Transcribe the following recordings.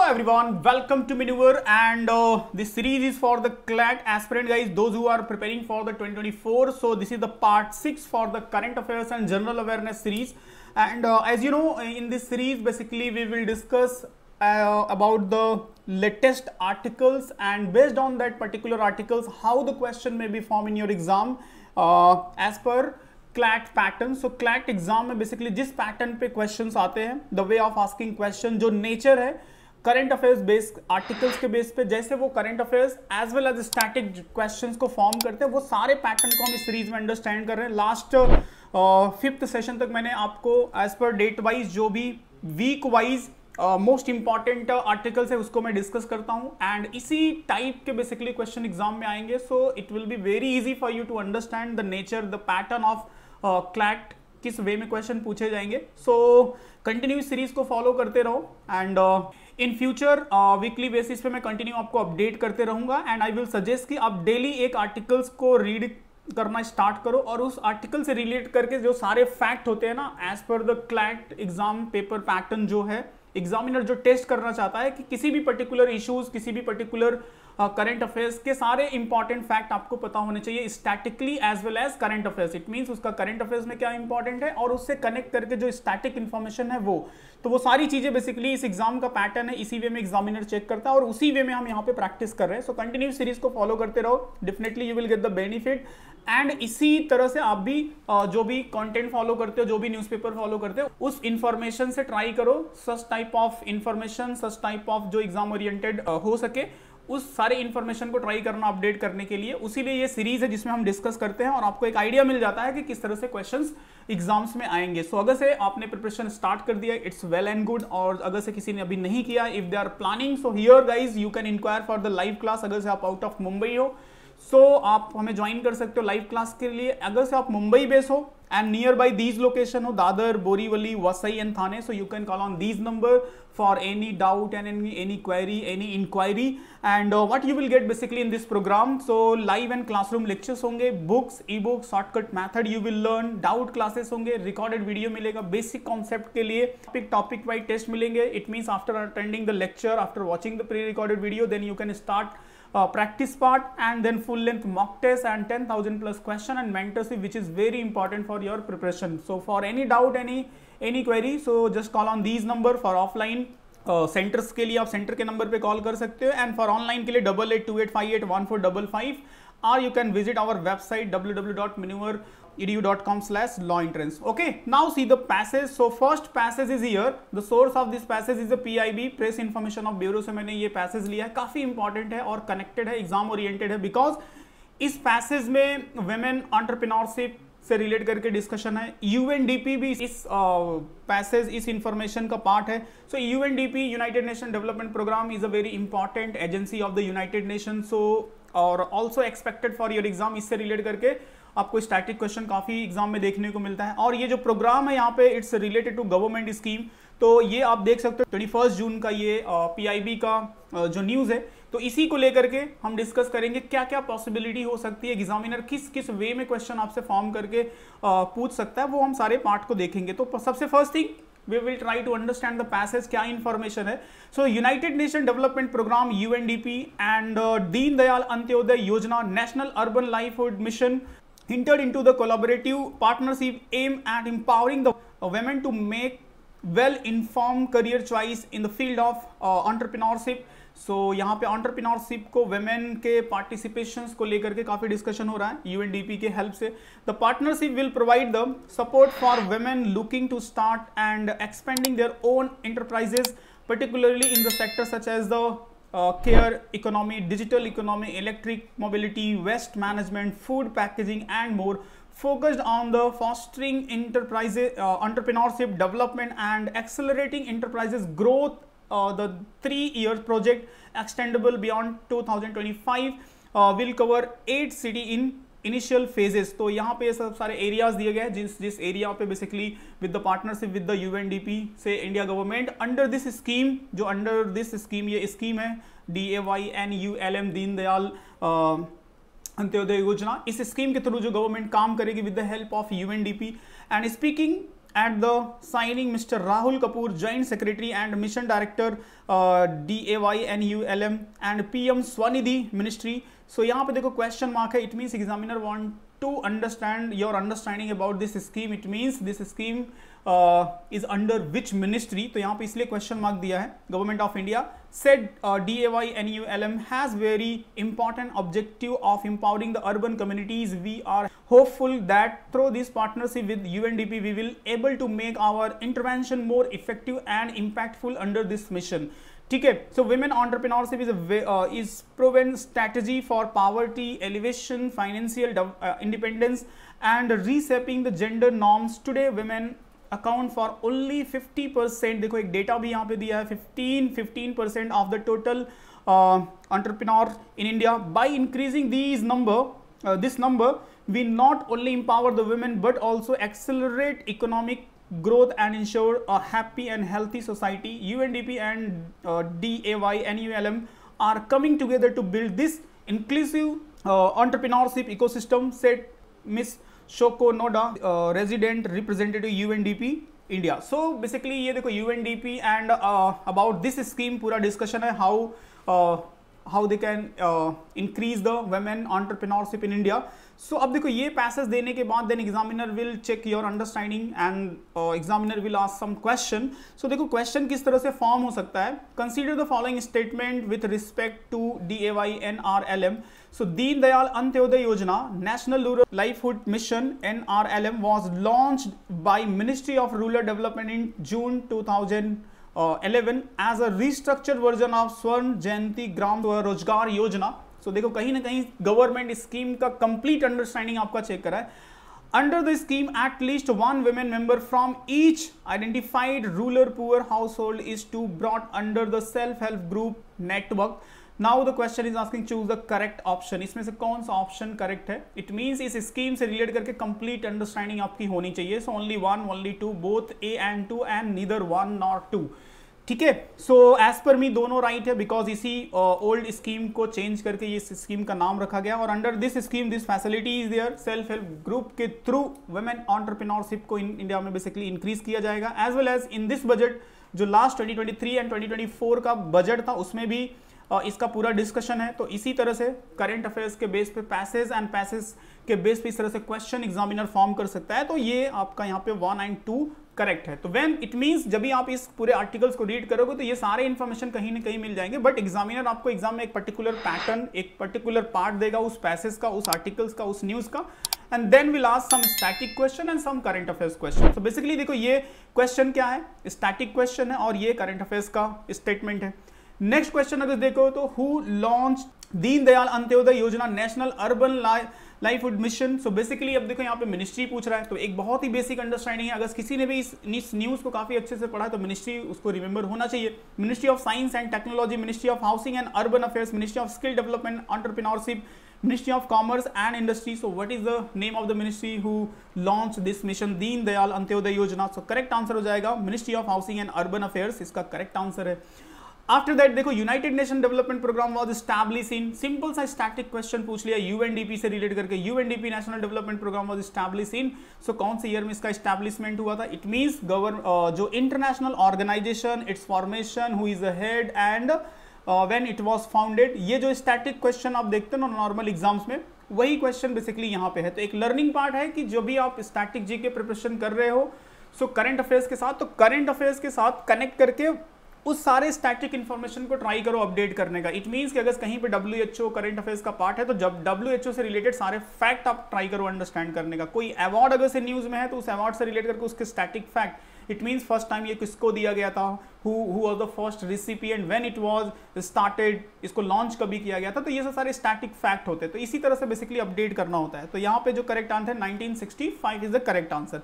everyone, welcome to Maneuver, and this series is for the CLAT aspirant guys, those who are preparing for the 2024. So this is the part 6 for the current affairs and general awareness series, and as you know, in this series basically we will discuss about the latest articles, and based on that particular articles how the question may be formed in your exam as per CLAT pattern. So CLAT exam में basically जिस pattern पे questions आते हैं, the way of asking question, जो nature है current affairs based articles के base पे, जैसे वो current affairs as well as static questions को फॉर्म करते हैं, वो सारे पैटर्न को हम इस सीरीज में अंडरस्टैंड कर रहे हैं. लास्ट 5th सेशन तक मैंने आपको एज पर डेट वाइज जो भी week wise most important articles है उसको मैं डिस्कस करता हूं, एंड इसी टाइप के बेसिकली क्वेश्चन एग्जाम में आएंगे. So it will be very easy for you to understand the nature, the pattern of CLAT, किस वे में क्वेश्चन पूछे जाएंगे. सो कंटिन्यू सीरीज को फॉलो करते रहो, and in future weekly basis पे मैं कंटिन्यू आपको अपडेट करते रहूंगा, एंड आई विल सजेस्ट कि आप डेली एक आर्टिकल्स को रीड करना स्टार्ट करो, और उस आर्टिकल से रिलेट करके जो सारे फैक्ट होते हैं ना, as per the CLAT exam paper pattern जो है, एग्जामिनर जो टेस्ट करना चाहता है कि किसी भी पर्टिकुलर इश्यूज, किसी भी पर्टिकुलर करंट अफेयर्स के सारे इंपॉर्टेंट फैक्ट आपको पता होने चाहिए statically as well as current affairs. It means उसका करंट अफेयर्स में क्या इंपॉर्टेंट है और उससे कनेक्ट करके जो स्टैटिक इंफॉर्मेशन है वो सारी चीजें बेसिकली इस एग्जाम का पैटर्न है, इसी वे में एग्जामिनर चेक करता है और उसी वे में हम यहाँ पे प्रैक्टिस कर रहे हैं. सो कंटिन्यू सीरीज को फॉलो करते रहो, definitely you will get the benefit. And इसी तरह से आप भी जो भी कंटेंट फॉलो करते हो, जो भी न्यूज़पेपर फॉलो करते हो, उस इंफॉर्मेशन से ट्राई करो such type of information, such type of जो एग्जाम ओरिएंटेड हो सके, उस सारे इंफॉर्मेशन को ट्राई करना अपडेट करने के लिए. उसीलिए ये सीरीज है जिसमें हम डिस्कस करते हैं और आपको एक आइडिया मिल जाता है कि किस तरह से क्वेश्चंस एग्जाम्स में आएंगे. सो अगर से आपने प्रिपरेशन स्टार्ट कर दिया, इट्स वेल एंड गुड, और अगर से किसी ने अभी नहीं किया, if they are planning, so here guys you can enquire for the live class. अगर से आप आउट ऑफ मुंबई हो सो आप हमें ज्वाइन कर सकते हो लाइव क्लास के लिए. अगर से आप मुंबई बेस हो and nearby these location हो, Dadar, Borivali, Vasai and Thane, so you can call on these number for any doubt and any query, any inquiry. And what you will get basically in this program, so live and classroom lectures होंगे, books, e-books, shortcut method you will learn, doubt classes होंगे, recorded video मिलेगा, basic concept के लिए topic wise test मिलेंगे. It means after attending the lecture, after watching the pre-recorded video, then you can start practice part, and then full length mock test and 10,000 plus question and mentorship, which is very important for your preparation. So for any doubt, any query, so just call on these number. For offline centres के लिए आप centre के number पे call कर सकते हो, and for online के लिए 8828581455, और you can visit our website www.maneuveredu.com/law-entrance. Okay, now see the passage. So first passage is here. The source of this passage is the PIB, Press Information of Bureau से मैंने ये passage लिया है. काफी important है और कनेक्टेड है, exam oriented है, बिकॉज इस पैसेज में वुमेन एंटरप्रेन्योरशिप से रिलेट करके डिस्कशन है. यूएनडीपी भी इस पैसेज, इस इंफॉर्मेशन का पार्ट है. So UNDP, United Nation Development Programme, is a very important agency of the United Nation. So और also expected for your exam. इससे रिलेट करके आपको स्टैटिक क्वेश्चन काफी एग्जाम में देखने को मिलता है. और ये जो प्रोग्राम है यहाँ पे, it's related to government scheme. तो ये आप देख सकते हो 21 जून का ये पीआईबी का जो न्यूज है, तो इसी को लेकर के हम डिस्कस करेंगे क्या क्या पॉसिबिलिटी हो सकती है, एग्जामिनर किस किस वे में क्वेश्चन आपसे फॉर्म करके पूछ सकता है, वो हम सारे पार्ट को देखेंगे. तो सबसे first thing we will try to understand the passage, क्या information है. So United Nation Development Program UNDP and Deen Dayal Antyodaya Yojana National Urban Livelihood Mission entered into the collaborative partnership aimed at empowering the women to make well-informed career choice in the field of entrepreneurship. सो यहाँ पे entrepreneurship को, women के participations को लेकर के काफी discussion हो रहा है यूएनडीपी के हेल्प से. The partnership will provide the support for women looking to start and expanding their own enterprises, particularly in the sectors such as the care economy, digital economy, electric mobility, waste management, food packaging and more, focused on the fostering entrepreneurship development and accelerating enterprises growth. The 3-year project extendable beyond 2025 will cover 8 cities in initial phases. तो यहाँ पे सब सारे areas दिए गए हैं जिस area पे basically with the partnership with the UNDP से India government under this scheme, जो अंडर दिस स्कीम, ये स्कीम है DAYNULM, दीन दयाल अंत्योदय योजना. इस स्कीम के थ्रू जो गवर्नमेंट काम करेगी with the help of UNDP. And speaking at the signing Mr. Rahul Kapoor, Joint Secretary and Mission Director DAYNULM and PM Swanidhi Ministry. So यहाँ पे देखो question mark है, it means examiner want to understand your understanding about this scheme. It means this scheme is under which ministry. तो यहाँ पे इसलिए question mark दिया है. Government of India said DAYNULM has very important objective of empowering the urban communities. We are hopeful that through this partnership with UNDP we will able to make our intervention more effective and impactful under this mission. ठीक है, so women entrepreneurship is proven strategy for poverty elevation, financial independence and reshaping the gender norms. Today women account for only 50%. देखो एक data भी यहाँ पे दिया है, 15% of the total entrepreneur in India. By increasing this number, we not only empower the women but also accelerate economic growth and ensure a happy and healthy society. UNDP and DAYNULM are coming together to build this inclusive entrepreneurship ecosystem, said Miss Shoko Noda, resident representative UNDP India. So basically ये देखो UNDP and about this scheme पूरा discussion है how they can increase the women entrepreneurship in India. So अब देखो ये passage देने के बाद then examiner will check your understanding and examiner will ask some question. So देखो question किस तरह से फॉर्म हो सकता है. Consider the following statement with respect to DAYNRLM. So Deen Dayal Antyodaya Yojana, National Rural Livelihood Mission NRLM was launched by Ministry of Rural Development in June 2011 as a restructured version of Swर्ण Jayanti Gram Rozgar Yojana. So देखो कहीं ना कहीं government scheme का complete understanding आपका check करा है. Under the scheme at least one women member from each identified rural poor household is to brought under the self help group network. Now the question is asking choose the correct option. इसमें से कौन सा option correct है? It means इस scheme से relate करके complete understanding आपकी होनी चाहिए. So only one, only to, both A and two and neither one nor two. ठीक है, सो एज पर मी दोनों राइट है बिकॉज इसी ओल्ड स्कीम को चेंज करके ये स्कीम का नाम रखा गया. और under this scheme this facility is there. Self help group के थ्रू वुमेन एंटरप्रेन्योरशिप को इंडिया में बेसिकली इंक्रीज किया जाएगा. As well as in this budget जो लास्ट 2023 एंड 2024 का बजट था उसमें भी इसका पूरा डिस्कशन है. तो इसी तरह से करंट अफेयर्स के बेस पे पैसेज एंड पैसेज के बेस पे इस तरह से क्वेश्चन एग्जामिनर फॉर्म कर सकता है. तो ये आपका यहाँ पे 1 एंड 2 करेक्ट है. तो व्हेन इट मींस जब भी आप इस पूरे आर्टिकल्स को रीड करोगे तो ये सारे इंफॉर्मेशन कहीं ना कहीं मिल जाएंगे. बट एग्जामिनर आपको एग्जाम में एक पर्टिकुलर पैटर्न, एक पर्टिकुलर पार्ट देगा उस पैसेज का, उस आर्टिकल्स का, उस न्यूज का, and then will ask some static question and some current affairs question. तो बेसिकली देखो ये क्वेश्चन क्या है? स्टैटिक क्वेश्चन है और ये करंट अफेयर्स का स्टेटमेंट है. नेक्स्ट क्वेश्चन अगर देखो तो हु लॉन्च दीन दयाल अंत्योदय योजना national urban livelihood mission. So basically अब देखो यहाँ पे मिनिस्ट्री पूछ रहा है. तो एक बहुत ही बेसिक अंडरस्टैंडिंग है. अगर किसी ने भी इस न्यूज को काफी अच्छे से पढ़ा है तो मिनिस्ट्री उसको रिमेंबर होना चाहिए. Ministry of science and technology, ministry of housing and urban affairs, ministry of skill development entrepreneurship, Ministry of Commerce and Industry. So what is the name of the ministry who launched this mission Deen Dayal Antyodaya Yojana? So correct answer हो जाएगा Ministry of Housing and Urban Affairs. इसका correct answer है. After that देखो United Nation Development Programme was establish in. Simple सा static question पूछ लिया UNDP से relate करके. UNDP National Development Programme was establish in. So कौन से ईयर में इसका एस्टैब्लिशमेंट हुआ था? इट मींस जो international organisation, its formation, who is the head and when it was founded. ये जो स्टैटिक क्वेश्चन आप देखते हो ना नॉर्मल एग्जाम्स में, वही क्वेश्चन बेसिकली यहाँ पे है. तो एक लर्निंग पार्ट है कि जो भी आप स्टैटिक जी के प्रिपरेशन कर रहे हो सो करंट अफेयर्स के साथ, तो करंट अफेयर्स के साथ कनेक्ट करके उस सारे स्टैटिक इंफॉर्मेशन को ट्राई करो अपडेट करने का. इट मींस कि अगर कहीं पे WHO करंट अफेयर्स का पार्ट है तो जब WHO से रिलेटेड सारे फैक्ट आप ट्राई करो अंडरस्टैंड करने का. कोई अवार्ड अगर से न्यूज में है तो उस अवार्ड से रिलेट करके उसके static fact. It means first time ये किसको दिया गया था, who was the first recipient, when it was started, इसको लॉन्च कभी किया गया था. तो ये सब सारे स्टैटिक फैक्ट होते हैं. तो इसी तरह से बेसिकली अपडेट करना होता है. तो यहाँ पे जो correct answer 1965 is the correct answer.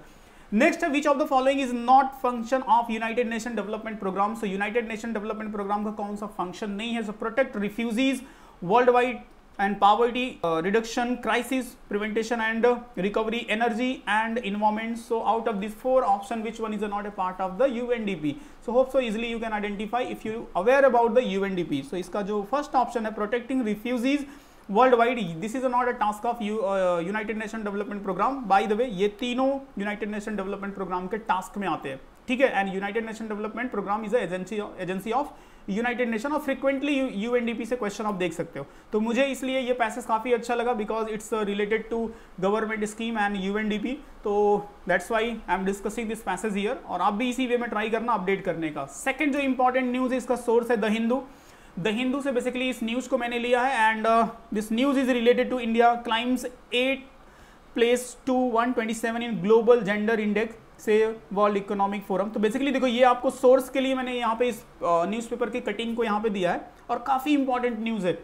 Next है which of the following is not function of United Nation Development Programme. So United Nation Development Programme का कौन सा फंक्शन नहीं है? So protect refugees world wide and poverty reduction, crisis prevention and recovery, energy and environment. So out of these 4 options, which one is not a part of the UNDP? So hope so easily you can identify if you aware about the UNDP. So इसका जो first option है protecting refugees world wide. This is not a task of United Nation Development Programme, by the way ये तीनों United Nation Development Programme के task में आते हैं, ठीक है। And United Nation Development Programme is agency of United Nation, और frequently UNDP से क्वेश्चन आप देख सकते हो। तो मुझे इसलिए ये पैसेज काफ़ी अच्छा लगा because it's related to government scheme and UNDP, तो that's why I am discussing this passage here, और आप भी इसी वे में ट्राई करना अपडेट करने का। सेकंड जो इंपॉर्टेंट न्यूज़ है, इसका सोर्स है द हिंदू। द हिंदू से बेसिकली इस न्यूज़ को मैंने लिया है, and this news is related to India climbs 8 place to 127 in global gender index से वर्ल्ड इकोनॉमिक फोरम। तो बेसिकली देखो ये आपको सोर्स के लिए मैंने यहाँ पे इस न्यूज़पेपर की कटिंग को यहाँ पे दिया है, और काफ़ी इंपॉर्टेंट न्यूज़ है।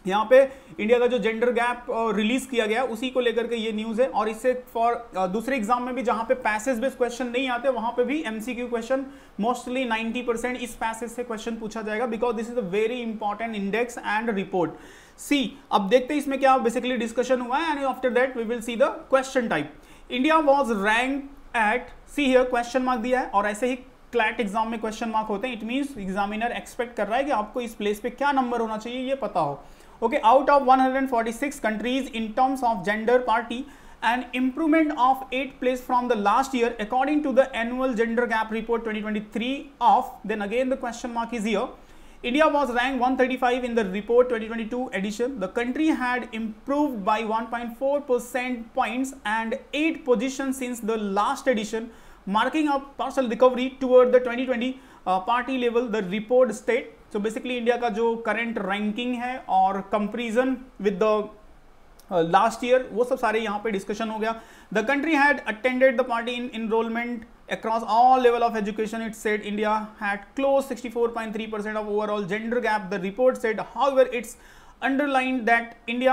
यहाँ पे इंडिया का जो जेंडर गैप रिलीज किया गया उसी को लेकर के ये न्यूज़ है, और इससे फॉर दूसरे एग्जाम में भी जहाँ पे पैसेज बेस्ड क्वेश्चन नहीं आते वहाँ पे भी एमसीक्यू क्वेश्चन मोस्टली 90% इस पैसेज से क्वेश्चन पूछा जाएगा, because this is a very important index and report. See अब देखते हैं इसमें क्या बेसिकली डिस्कशन हुआ है, and after that we will see the question type. India was rank at, see here question mark दिया है, और ऐसे ही क्लैट एग्जाम में क्वेश्चन मार्क होते हैं। इट मींस एग्जामिनर एक्सपेक्ट कर रहा है कि आपको इस प्लेस पे क्या नंबर होना चाहिए ये पता हो। Okay, out of 146 countries in terms of gender parity and improvement of 8 place from the last year according to the annual gender gap report 2023 of, then again the question mark is here. India was ranked 135 in the report 2022 edition. The country had improved by 1.4% points and 8 positions since the last edition, marking a partial recovery toward the 2020 party level, the report state. So basically India का जो current ranking है और comparison with the last year वो सब सारे यहाँ पे discussion हो गया। The country had attended the party in enrolment across all level of education. It said India had closed 64.3% of overall gender gap. The report said, however, it's underlined that India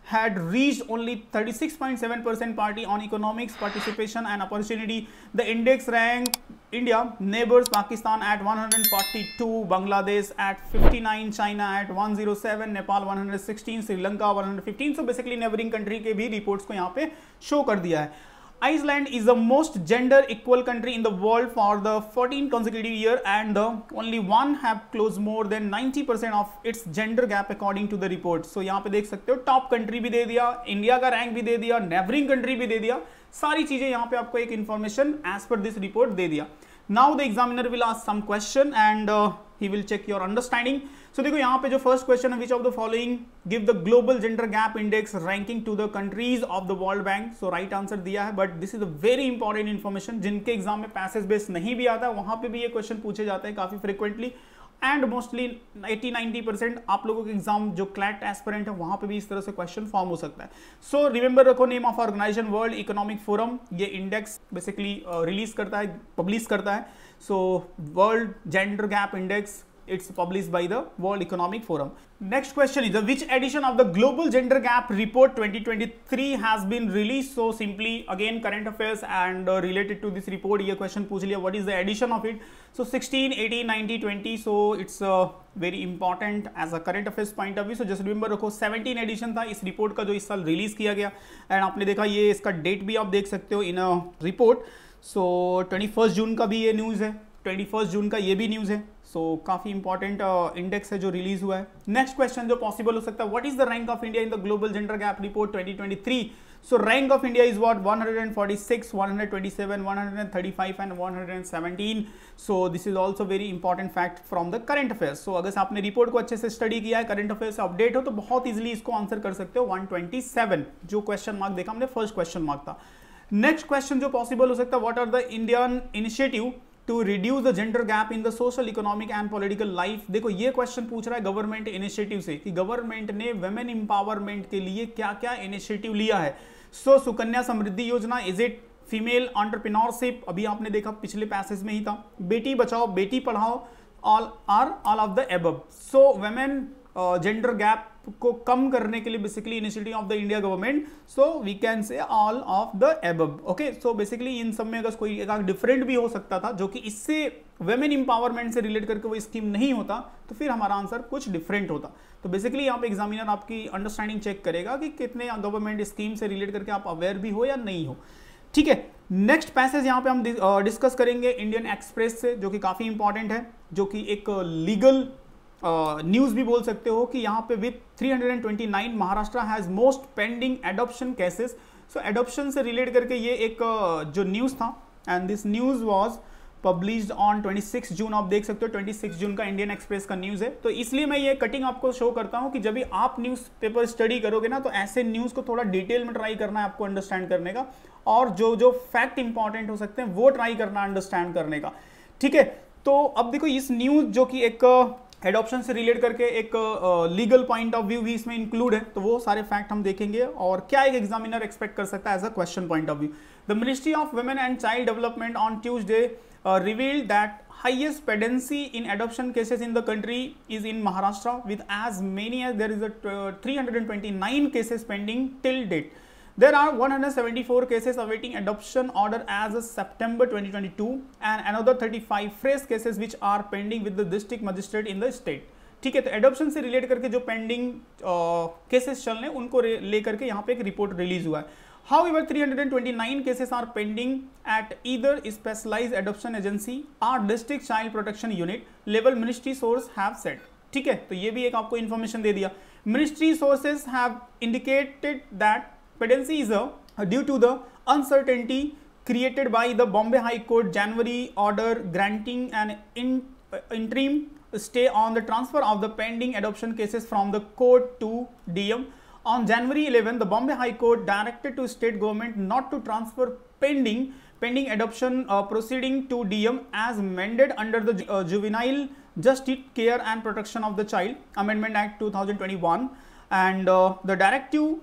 had reached only 36.7% party on economics participation and opportunity. The index ranked India neighbors Pakistan at 142, Bangladesh at 59, China at 107, Nepal 116, Sri Lanka 115. So basically neighboring country के भी reports को यहाँ पे show कर दिया है। Iceland is the most gender equal country in the world for the 14th consecutive year, and the only one have closed more than 90% of its gender gap according to the report. So यहाँ पे देख सकते हो top country भी दे दिया, India का rank भी दे दिया, नेबरिंग कंट्री भी दे दिया, सारी चीजें यहाँ पे आपको एक information as per this report दे दिया। Now the examiner will ask some question and he will check your understanding. So देखो यहाँ पे जो फर्स्ट क्वेश्चन है, which of the following give the global gender gap index ranking to the countries of the world bank. So right answer दिया है, but this is a very important information. जिनके exam में passage base नहीं भी आता वहां पे भी ये क्वेश्चन पूछे जाते हैं काफी फ्रिक्वेंटली, एंड मोस्टली 80-90% आप लोगों के एग्जाम जो क्लैट एस्पिरेंट है वहां पे भी इस तरह से क्वेश्चन फॉर्म हो सकता है। सो रिमेंबर रखो, name of organisation World Economic Forum, ये इंडेक्स बेसिकली रिलीज करता है, पब्लिश करता है। So World Gender gap Index, it's published by the World Economic Forum. Next question is, which edition of the Global Gender Gap Report 2023 has been released? So simply again current affairs and related to this report, ये question पूछ लिया, what is the edition of it? So 16, 18, 19, 20. So it's very important as a current affairs point of view. So just remember रखो 17 edition था इस report का जो इस साल रिलीज किया गया, एंड आपने देखा ये इसका डेट भी आप देख सकते हो इन रिपोर्ट। सो 21 जून का भी ये न्यूज़ है, 21 जून का ये भी न्यूज़ है। सो काफ़ी इंपॉर्टेंट इंडेक्स है जो रिलीज हुआ है। नेक्स्ट क्वेश्चन जो पॉसिबल हो सकता है, what is the rank of India in the global gender gap report 2023? So rank of India is what 146, 127, 135 and 117। So this is also very important fact from the current affairs. सो अगर आपने report को अच्छे से study किया है, current affairs से update हो, तो बहुत ईजिली इसको आंसर कर सकते हो। 127 जो क्वेश्चन मार्क देखा हमने, फर्स्ट क्वेश्चन मार्क था। नेक्स्ट क्वेश्चन जो पॉसिबल हो सकता है, what are the Indian initiative to reduce the gender gap in the social, economic and political life. देखो ये क्वेश्चन पूछ रहा है गवर्नमेंट इनिशिएटिव से कि गवर्नमेंट ने वुमेन एम्पावरमेंट के लिए क्या क्या इनिशिएटिव लिया है। सो सुकन्या समृद्धि योजना, इज इट फीमेल एंटरप्रेन्योरशिप, अभी आपने देखा पिछले पैसेज में ही था, बेटी Bachao Beti Padhao, all of the above. So women gender gap को कम करने के लिए basically initiative of the India government, so we can say all of the above. Okay, so basically इन सब में अगर कोई एक डिफरेंट भी हो सकता था जो कि इससे वुमेन इंपावरमेंट से रिलेट करके वो स्कीम नहीं होता, तो फिर हमारा आंसर कुछ डिफरेंट होता। तो बेसिकली यहाँ पे एग्जामिनर आपकी अंडरस्टैंडिंग चेक करेगा कि कितने गवर्नमेंट स्कीम से रिलेट करके आप अवेयर भी हो या नहीं हो। ठीक है, नेक्स्ट पैसेज यहाँ पे हम डिस्कस करेंगे इंडियन एक्सप्रेस से, जो कि काफी इंपॉर्टेंट है, जो कि एक लीगल न्यूज़ भी बोल सकते हो कि यहाँ पे with 329 Maharashtra has most pending adoption cases. So adoption से रिलेट करके ये एक जो न्यूज़ था, and this news was published on 26 जून। आप देख सकते हो 26 जून का इंडियन एक्सप्रेस का न्यूज़ है। तो इसलिए मैं ये कटिंग आपको शो करता हूँ कि जब भी आप न्यूज़पेपर स्टडी करोगे ना, तो ऐसे न्यूज़ को थोड़ा डिटेल में ट्राई करना है आपको अंडरस्टैंड करने का, और जो जो फैक्ट इंपॉर्टेंट हो सकते हैं वो ट्राई करना अंडरस्टैंड करने का, ठीक है। तो अब देखो इस न्यूज़ जो कि एक एडॉप्शन से रिलेट करके एक लीगल पॉइंट ऑफ व्यू भी इसमें इंक्लूड है, तो वो सारे फैक्ट हम देखेंगे और क्या एक एग्जामिनर एक्सपेक्ट कर सकता है as a question point of view. The ministry of women and child development on Tuesday revealed that highest pendency in adoption cases in the country is in Maharashtra, with as many as there is a 329 cases pending till date. There are 174 cases awaiting adoption order as of September 2022 and another 35 fresh cases which are pending with the district magistrate in the state. ठीक है, तो adoption से relate करके जो pending cases चल रहे हैं उनको लेकर के यहाँ पे एक रिपोर्ट रिलीज हुआ है। However, 329 cases are pending at either specialized adoption agency or district child protection unit level, ministry source have said. ठीक है, तो ये भी एक आपको इन्फॉर्मेशन दे दिया। Ministry sources have indicated that pendency is due to the uncertainty created by the Bombay High Court January order granting an interim stay on the transfer of the pending adoption cases from the court to DM. On January 11, the Bombay High Court directed to state government not to transfer pending adoption proceeding to DM as amended under the Juvenile Justice Care and Protection of the Child Amendment Act 2021, and the directive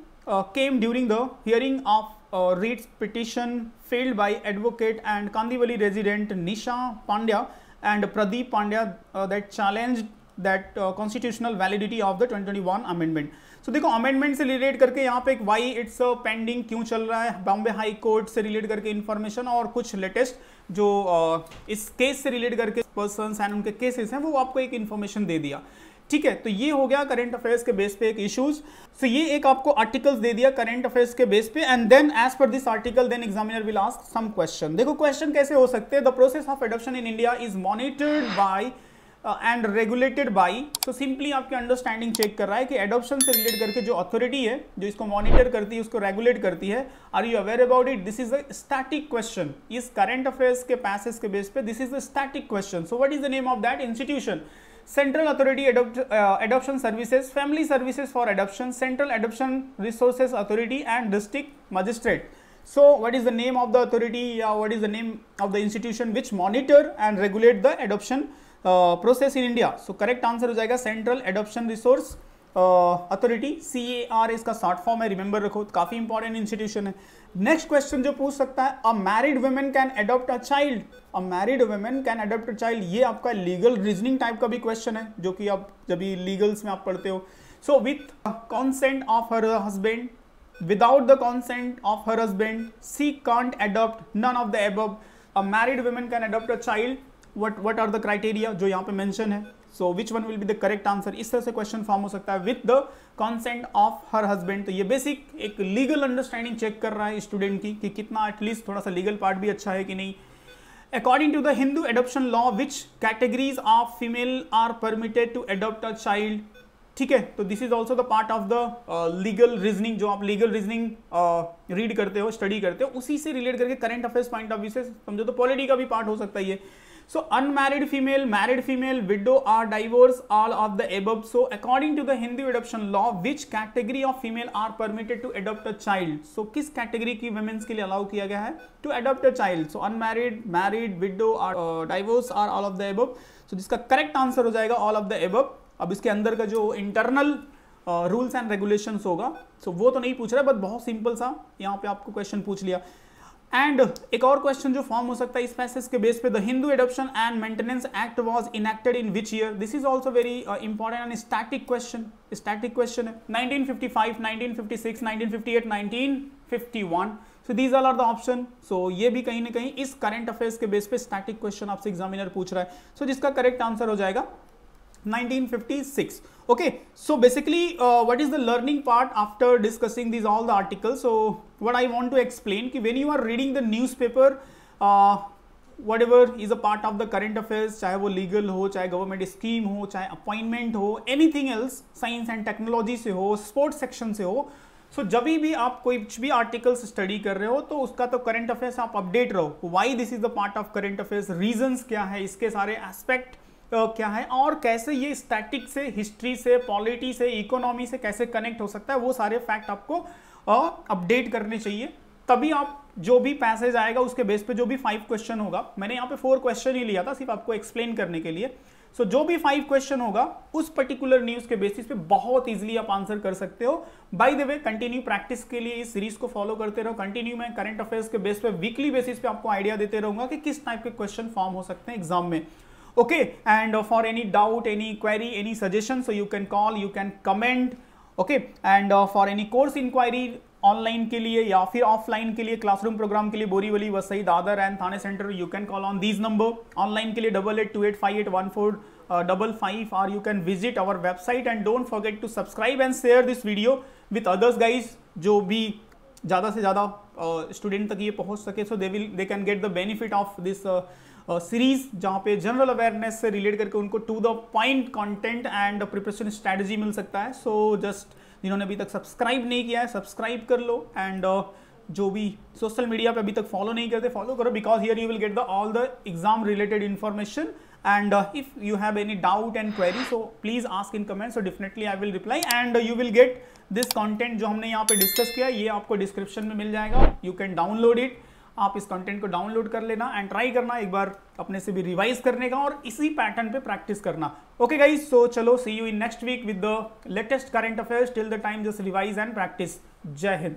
came during the hearing of Reed's petition filed by advocate and Kandivali resident Nisha Pandya and Pradeep Pandya that challenged that constitutional validity of the 2021 amendment. So देखो amendment से relate करके यहाँ पे एक why it's pending क्यों चल रहा है, बॉम्बे हाई कोर्ट से रिलेट करके इन्फॉर्मेशन और कुछ लेटेस्ट जो इस केस से रिलेट करके पर्सन्स एंड उनके केसेस हैं वो आपको एक इन्फॉर्मेशन दे दिया। ठीक है, तो ये हो गया करंट अफेयर्स के बेस पे एक इश्यूज। सो ये एक आपको आर्टिकल्स दे दिया करंट अफेयर्स के बेस पे, and then as per this article then examiner will ask some question. देखो क्वेश्चन कैसे हो सकते हैं। The process of adoption in India is monitored by and regulated by. तो सिंपली आपकी अंडरस्टैंडिंग चेक कर रहा है कि एडॉप्शन से रिलेट करके जो अथॉरिटी है जो इसको मॉनिटर करती है उसको रेगुलेट करती है। Are you aware about it? This is a static question. इस करंट अफेयर्स के पैसेज के बेस पे this is a static question. So what is the name of that institution? Central authority adoption services, family services for adoption, central adoption resources authority and district magistrate. So what is the name of the authority, what is the name of the institution which monitor and regulate the adoption process in India? So correct answer हो जाएगा central adoption resource authority, CAR इसका short form है, remember रखो, काफी important institution है। Next question जो पूछ सकता है, a married women can adopt a child, a married women can adopt a child, ये आपका लीगल रीजनिंग टाइप का भी क्वेश्चन है जो कि आप जब लीगल्स में आप पढ़ते हो। So with consent of her husband, without the consent of her husband, she can't adopt, none of the above. A married woman can adopt a child. What are the criteria जो यहाँ पे mention है? So which one will be the correct answer? इस तरह से question form हो सकता है with the consent of her husband। तो ये बेसिक एक लीगल अंडरस्टैंडिंग चेक कर रहा है स्टूडेंट की कि कितना एटलीस्ट थोड़ा सा लीगल पार्ट भी अच्छा है कि नहीं। According to the Hindu adoption law, which categories of female are permitted to adopt a child? ठीक है, तो this is also the part of the legal reasoning, जो आप लीगल रीजनिंग रीड करते हो, स्टडी करते हो, उसी से रिलेट करके current affairs point of view से समझो तो पॉलिटी का भी पार्ट हो सकता है ये। So unmarried female, married female, widow or divorce, all of the above. So according to the Hindu adoption law, which category of female are permitted to adopt a child? So किस category की women's के लिए allow किया गया है to adopt a child? So unmarried, married, widow or divorce or all of the above. So जिसका correct answer हो जाएगा ऑल ऑफ द एबव। अब इसके अंदर का जो इंटरनल रूल्स एंड रेगुलेशंस होगा, सो वो तो नहीं पूछ रहा है, बट बहुत सिंपल सा यहाँ पे आपको क्वेश्चन पूछ लिया। एंड एक और क्वेश्चन जो फॉर्म हो सकता है इस पैसेज के बेस पे, the Hindu adoption and maintenance act was enacted in which year? This is also very important and static question. Static question है। 1955, 1956, 1958, 1951। So these all are the option. So ये भी कहीं ना कहीं इस करंट अफेयर्स के बेस पे स्टैटिक क्वेश्चन आपसे एग्जामिनर पूछ रहा है। सो जिसका करेक्ट आंसर हो जाएगा 1956. Okay, so basically what is the learning part after discussing these all the articles? So what I want to explain कि when you are reading the newspaper whatever is a part of the current affairs, चाहे वो legal हो, चाहे government scheme हो, चाहे appointment हो, anything else, science and technology से हो, स्पोर्ट्स सेक्शन से हो, सो जब भी आप कोई भी आर्टिकल्स स्टडी कर रहे हो तो उसका तो करंट अफेयर्स आप अपडेट रहो, why this is the part of current affairs, reasons क्या है, इसके सारे एस्पेक्ट क्या है, और कैसे ये स्टैटिक से, हिस्ट्री से, पॉलिटी से, इकोनॉमी से कैसे कनेक्ट हो सकता है, वो सारे फैक्ट आपको अपडेट करने चाहिए। तभी आप जो भी पैसेज आएगा उसके बेस पे जो भी 5 क्वेश्चन होगा, मैंने यहाँ पे 4 क्वेश्चन ही लिया था सिर्फ आपको एक्सप्लेन करने के लिए, सो जो भी 5 क्वेश्चन होगा उस पर्टिकुलर न्यूज के बेसिस पे बहुत इजीली आप आंसर कर सकते हो। Bye the way, continue practice के लिए इस सीरीज को फॉलो करते रहो, कंटिन्यू मैं करंट अफेयर्स के बेस पे वीकली बेसिस पे आपको आइडिया देते रहूंगा कि किस टाइप के क्वेश्चन फॉर्म हो सकते हैं एग्जाम में। Okay, and for any doubt, any query, any suggestion, so you can call, you can comment. Okay, and for any course inquiry online के लिए या फिर ऑफलाइन के लिए, क्लासरूम प्रोग्राम के लिए, Borivali, Vasai, Dadar and Thane centre, you can call on these number. Online के लिए 8828581455, or you can visit our website, and don't forget to subscribe and share this video with others guys, जो भी ज़्यादा से ज़्यादा स्टूडेंट तक ये पहुँच सके, so they can get the benefit of this series, जहाँ पे जनरल अवेयरनेस से रिलेट करके उनको to the point content and preparation strategy मिल सकता है। सो जस्ट जिन्होंने अभी तक सब्सक्राइब नहीं किया है, सब्सक्राइब कर लो, एंड जो भी सोशल मीडिया पे अभी तक फॉलो नहीं करते, फॉलो करो, because here you will get the all the exam related information, and if you have any doubt and query, so please ask in comments, so definitely I will reply, and you will get this content जो हमने यहाँ पे discuss किया, ये आपको description में मिल जाएगा, you can download it, आप इस कंटेंट को डाउनलोड कर लेना एंड ट्राई करना एक बार अपने से भी रिवाइज करने का और इसी पैटर्न पे प्रैक्टिस करना। ओके गाइज, सो चलो see you in next week with the latest current affairs, till the time just revise and practice. जय हिंद।